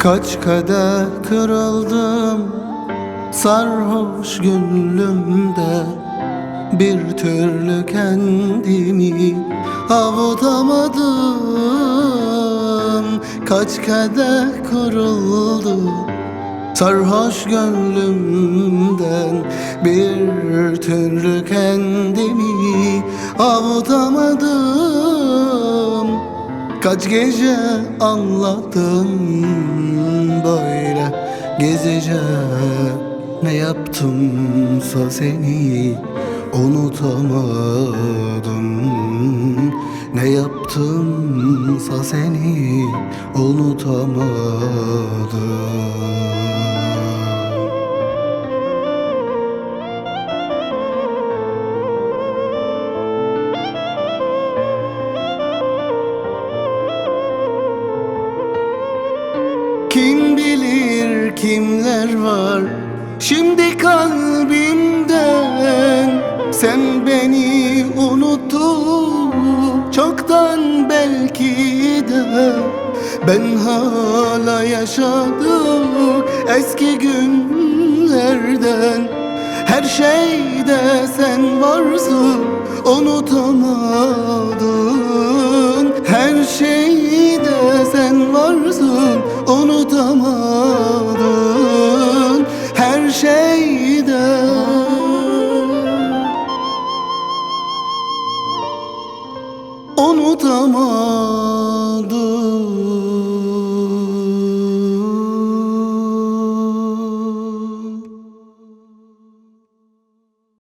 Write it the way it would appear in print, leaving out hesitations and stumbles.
Kaç kadeh kırıldım sarhoş gönlümde, bir türlü kendimi avutamadım. Kaç kadeh kırıldı sarhoş gönlümden, bir türlü kendimi avutamadım. Kaç gece anlattım böyle gezice, ne yaptımsa seni unutamadım. Ne yaptımsa seni unutamadım. Kim bilir kimler var şimdi kalbimden. Sen beni unuttun çoktan belki de, ben hala yaşadık eski günlerden. Her şeyde sen varsın, unutamadın. Her şeyde sen varsın, unutamadın. Her şeyde unutamadın.